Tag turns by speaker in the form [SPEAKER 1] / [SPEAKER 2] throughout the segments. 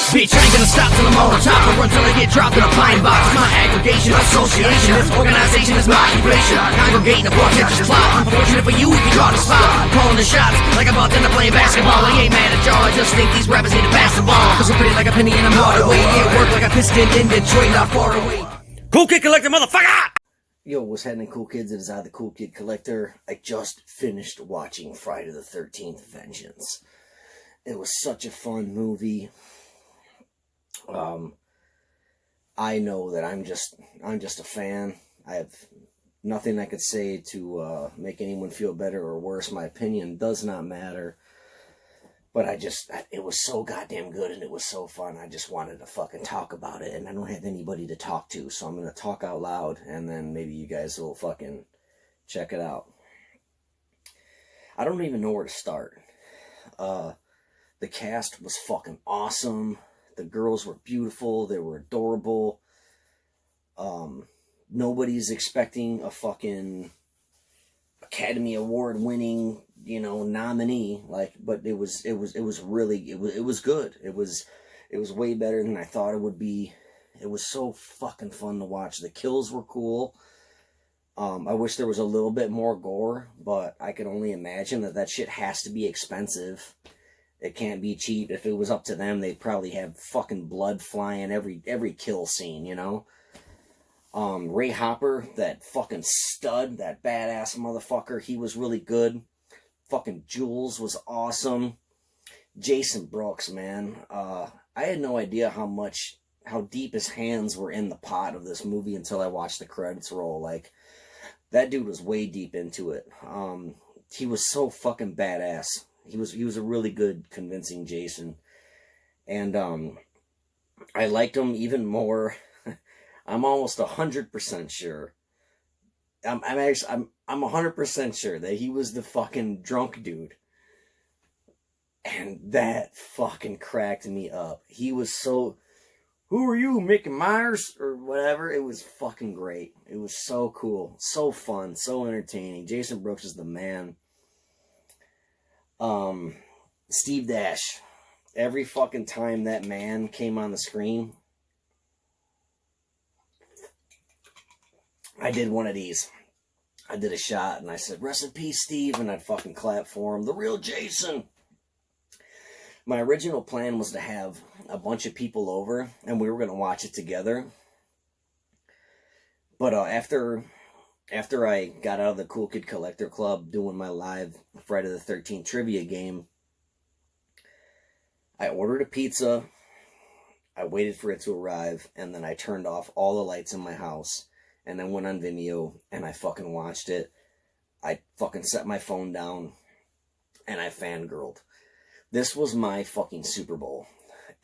[SPEAKER 1] Bitch, I ain't gonna stop till I'm on top. I run till I get dropped in a pine box. My aggregation, association, this organization is my occupation. Congregating the broad Tetris plot. Unfortunate for you, we can draw the spot. Calling the shots like I'm about to end up playing basketball. I ain't mad at y'all, I just think these rappers need to pass the ball. Cause I'm pretty like a penny in a waterway. It work like a piston in Detroit, not far away. Cool Kid Collector, motherfucker!
[SPEAKER 2] Yo, what's happening, cool kids? It is I, the Cool Kid Collector. I just finished watching Friday the 13th Vengeance. It was such a fun movie. I know that I'm just a fan. I have nothing I could say to make anyone feel better or worse. My opinion does not matter. But it was so goddamn good and it was so fun. I just wanted to fucking talk about it, and I don't have anybody to talk to, so I'm gonna talk out loud, and then maybe you guys will fucking check it out. I don't even know where to start. The cast was fucking awesome. The girls were beautiful. They were adorable. Nobody's expecting a fucking Academy Award winning, nominee, but it was good. It was way better than I thought it would be. It was so fucking fun to watch. The kills were cool. I wish there was a little bit more gore, but I can only imagine that shit has to be expensive. It can't be cheap. If it was up to them, they'd probably have fucking blood flying every kill scene, Ray Hopper, that fucking stud, that badass motherfucker, he was really good. Fucking Jules was awesome. Jason Brooks, man. I had no idea how deep his hands were in the pot of this movie until I watched the credits roll. Like, that dude was way deep into it. He was so fucking badass. He was a really good, convincing Jason. And, I liked him even more. I'm almost 100% sure. I'm 100% sure that he was the fucking drunk dude. And that fucking cracked me up. He was so, who are you, Mickey Myers? Or whatever. It was fucking great. It was so cool. So fun. So entertaining. Jason Brooks is the man. Steve Dash. Every fucking time that man came on the screen, I did one of these. I did a shot and I said, "Rest in peace, Steve," and I'd fucking clap for him. The real Jason. My original plan was to have a bunch of people over and we were going to watch it together. But after I got out of the Cool Kid Collector Club doing my live Friday the 13th trivia game, I ordered a pizza. I waited for it to arrive, and then I turned off all the lights in my house. And then went on Vimeo, and I fucking watched it. I fucking set my phone down, and I fangirled. This was my fucking Super Bowl.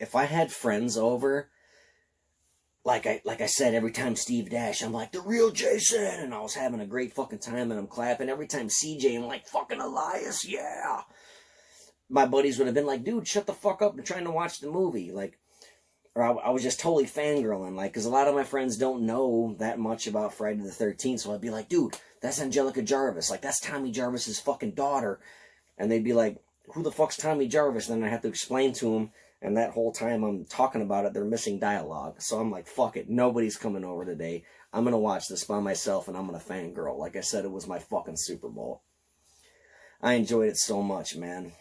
[SPEAKER 2] If I had friends over, like I said, every time Steve Dash, I'm like, the real Jason, and I was having a great fucking time, and I'm clapping. Every time CJ, I'm like, fucking Elias, yeah. My buddies would have been like, dude, shut the fuck up, I'm trying to watch the movie, or I was just totally fangirling, because a lot of my friends don't know that much about Friday the 13th, so I'd be like, dude, that's Angelica Jarvis, that's Tommy Jarvis's fucking daughter, and they'd be like, who the fuck's Tommy Jarvis? And then I have to explain to them, and that whole time I'm talking about it, they're missing dialogue, so I'm like, fuck it, nobody's coming over today, I'm gonna watch this by myself, and I'm gonna fangirl. Like I said, it was my fucking Super Bowl. I enjoyed it so much, man.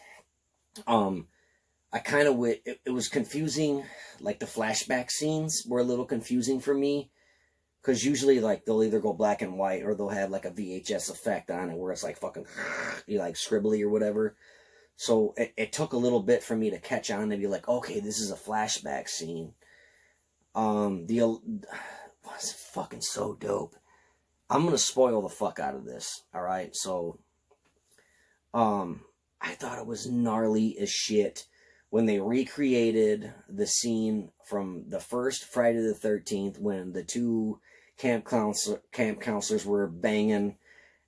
[SPEAKER 2] I kind of it was confusing, the flashback scenes were a little confusing for me, because usually, they'll either go black and white, or they'll have, a VHS effect on it, where it's, fucking, scribbly or whatever, so it took a little bit for me to catch on and be like, okay, this is a flashback scene. Was fucking so dope. I'm gonna spoil the fuck out of this, alright, so, I thought it was gnarly as shit when they recreated the scene from the first Friday the 13th when the two camp counselors were banging,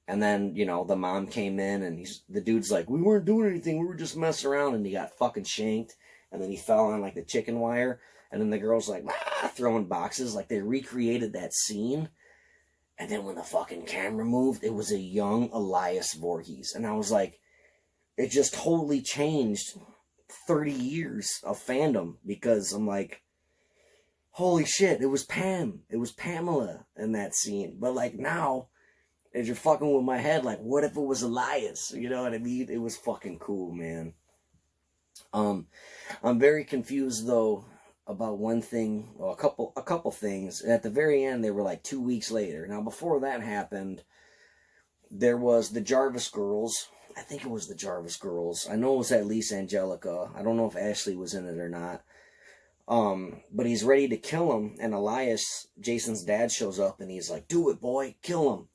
[SPEAKER 2] and then, the mom came in, and the dude's like, we weren't doing anything, we were just messing around, and he got fucking shanked, and then he fell on, the chicken wire, and then the girl's like, throwing boxes, they recreated that scene, and then when the fucking camera moved, it was a young Elias Voorhees, and I was like, it just totally changed 30 years of fandom, because I'm like, holy shit, it was Pam. It was Pamela in that scene. But like now, as you're fucking with my head, like, what if it was Elias? You know what I mean? It was fucking cool, man. I'm very confused though about one thing, or a couple things. At the very end, they were like 2 weeks later. Now, before that happened, there was the Jarvis girls. I think it was the Jarvis girls. I know it was at least Angelica. I don't know if Ashley was in it or not. But he's ready to kill him, and Elias, Jason's dad, shows up, and he's like, do it, boy, kill him.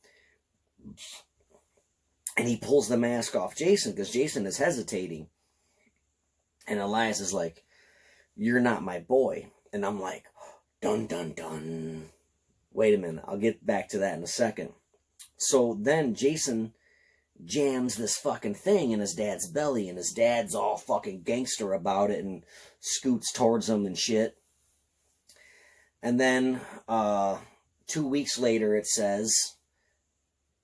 [SPEAKER 2] And he pulls the mask off Jason, because Jason is hesitating. And Elias is like, you're not my boy. And I'm like, dun, dun, dun. Wait a minute, I'll get back to that in a second. So then Jason jams this fucking thing in his dad's belly, and his dad's all fucking gangster about it and scoots towards him and shit. And then 2 weeks later, it says,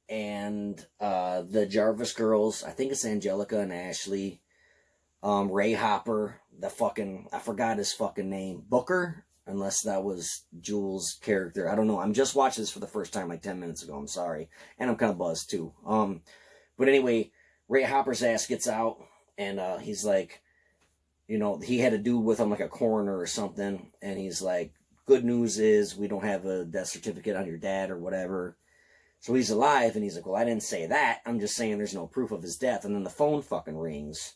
[SPEAKER 2] and the Jarvis girls, I think it's Angelica and Ashley, Ray Hopper, the fucking, I forgot his fucking name, Booker, unless that was Jules' character. I don't know. I'm just watching this for the first time like 10 minutes ago. I'm sorry. And I'm kind of buzzed too. But anyway, Ray Hopper's ass gets out, and he's like, you know, he had a dude with him, like a coroner or something, and he's like, good news is we don't have a death certificate on your dad or whatever. So he's alive, and he's like, well, I didn't say that. I'm just saying there's no proof of his death. And then the phone fucking rings.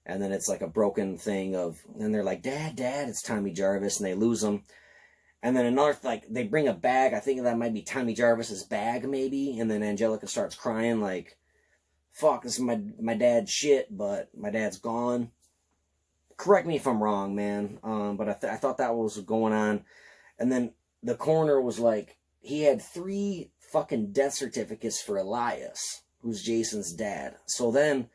[SPEAKER 2] And then it's like a broken thing of, and they're like, Dad, it's Tommy Jarvis, and they lose him. And then another, like, they bring a bag. I think that might be Tommy Jarvis's bag, maybe. And then Angelica starts crying, like, fuck, this is my dad's shit, but my dad's gone. Correct me if I'm wrong, man. But I thought that was going on. And then the coroner was like, he had 3 fucking death certificates for Elias, who's Jason's dad. So then,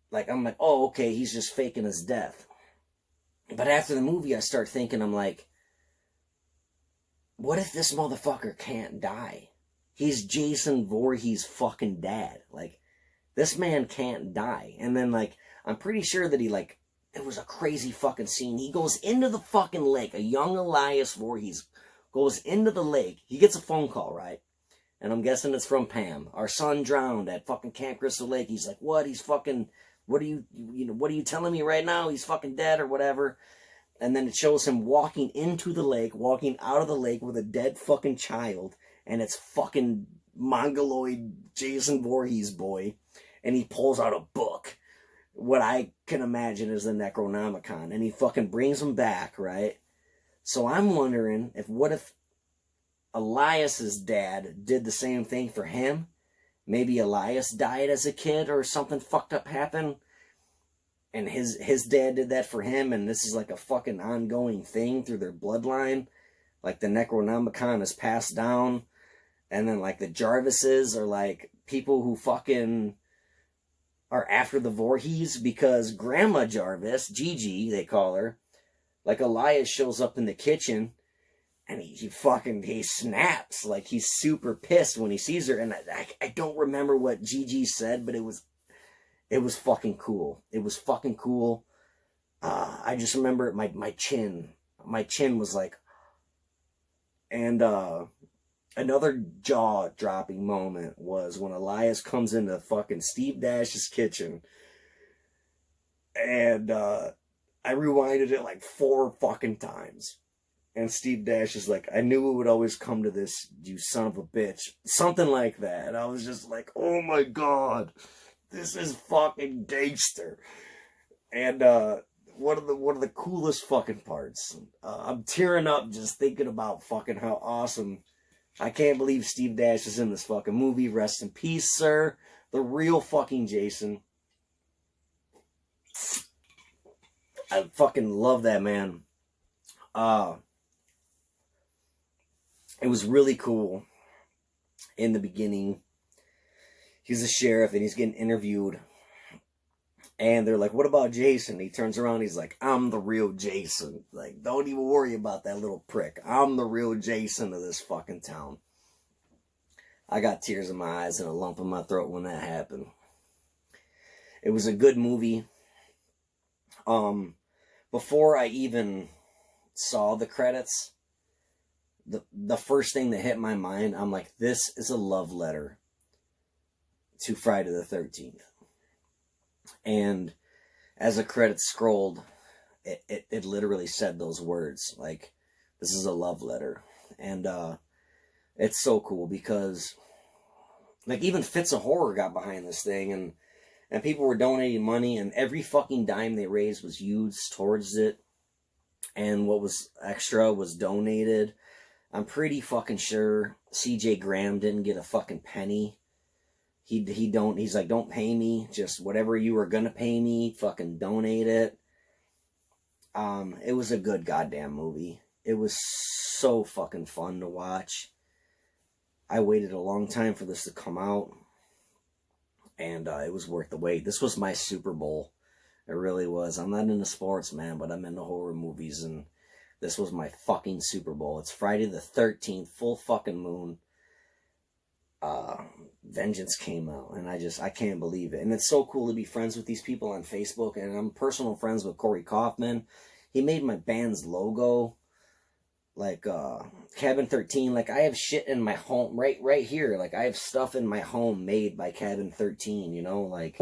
[SPEAKER 2] like, I'm like, oh, okay, he's just faking his death. But after the movie, I start thinking, I'm like, what if this motherfucker can't die? He's Jason Voorhees' fucking dad. Like, this man can't die. And then, like, I'm pretty sure that he, like, it was a crazy fucking scene. He goes into the fucking lake. A young Elias Voorhees goes into the lake. He gets a phone call, right? And I'm guessing it's from Pam. Our son drowned at fucking Camp Crystal Lake. He's like, what? He's fucking, what are you telling me right now? He's fucking dead or whatever. And then it shows him walking into the lake, walking out of the lake with a dead fucking child. And it's fucking mongoloid Jason Voorhees boy. And he pulls out a book. What I can imagine is the Necronomicon. And he fucking brings him back, right? So I'm wondering what if Elias's dad did the same thing for him? Maybe Elias died as a kid or something fucked up happened. And his dad did that for him, and this is like a fucking ongoing thing through their bloodline. Like the Necronomicon is passed down. And then like the Jarvises are like people who fucking are after the Voorhees, because Grandma Jarvis, Gigi, they call her, like Elias shows up in the kitchen and he snaps. Like he's super pissed when he sees her. And I don't remember what Gigi said, but it was fucking cool. It was fucking cool. I just remember my chin was like, and another jaw-dropping moment was when Elias comes into fucking Steve Dash's kitchen, and I rewinded it like 4 fucking times. And Steve Dash is like, I knew it would always come to this, you son of a bitch. Something like that. And I was just like, oh my god, this is fucking gangster. And one of the coolest fucking parts. I'm tearing up just thinking about fucking how awesome. I can't believe Steve Dash is in this fucking movie. Rest in peace, sir. The real fucking Jason. I fucking love that man. It was really cool in the beginning. He's a sheriff and he's getting interviewed. And they're like, what about Jason? He turns around, he's like, I'm the real Jason. Like, don't even worry about that little prick. I'm the real Jason of this fucking town. I got tears in my eyes and a lump in my throat when that happened. It was a good movie. Before I even saw the credits, the first thing that hit my mind, I'm like, this is a love letter to Friday the 13th. And as the credits scrolled, it literally said those words, like, this is a love letter. And it's so cool because, like, even Fits of Horror got behind this thing, and people were donating money, and every fucking dime they raised was used towards it, and what was extra was donated. I'm pretty fucking sure CJ Graham didn't get a fucking penny. He's like, don't pay me, just whatever you were gonna pay me, fucking donate it. It was a good goddamn movie. It was so fucking fun to watch. I waited a long time for this to come out, and it was worth the wait. This was my Super Bowl. It really was. I'm not into sports, man, but I'm into horror movies, and this was my fucking Super Bowl. It's Friday the 13th, full fucking moon. Vengeance came out, and I can't believe it. And it's so cool to be friends with these people on Facebook, and I'm personal friends with Corey Kaufman. He made my band's logo, like Cabin 13. Like, I have shit in my home right here. Like, I have stuff in my home made by Cabin 13, you know, like,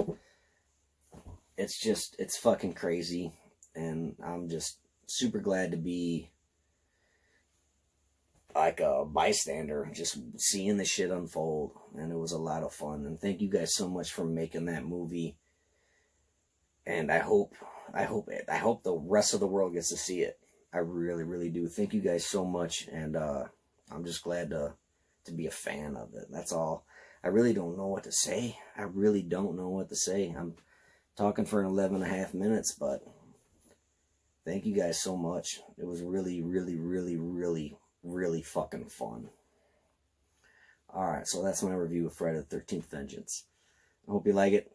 [SPEAKER 2] it's fucking crazy, and I'm just super glad to be like a bystander, just seeing the shit unfold, and it was a lot of fun. And thank you guys so much for making that movie, and I hope the rest of the world gets to see it. I really, really do. Thank you guys so much, and I'm just glad to be a fan of it. That's all. I really don't know what to say. I really don't know what to say. I'm talking for 11 and a half minutes, but thank you guys so much. It was really, really, really, really, really fucking fun. Alright, so that's my review of Friday the 13th Vengeance. I hope you like it.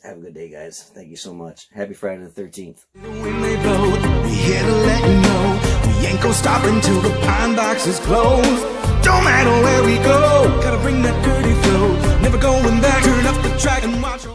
[SPEAKER 2] Have a good day, guys. Thank you so much. Happy Friday the 13th.
[SPEAKER 3] When they vote, we here to let you know we ain't gonna stop until the pine box is closed. Don't matter where we go, gotta bring that dirty flow. Never going back, turn up the track and watch.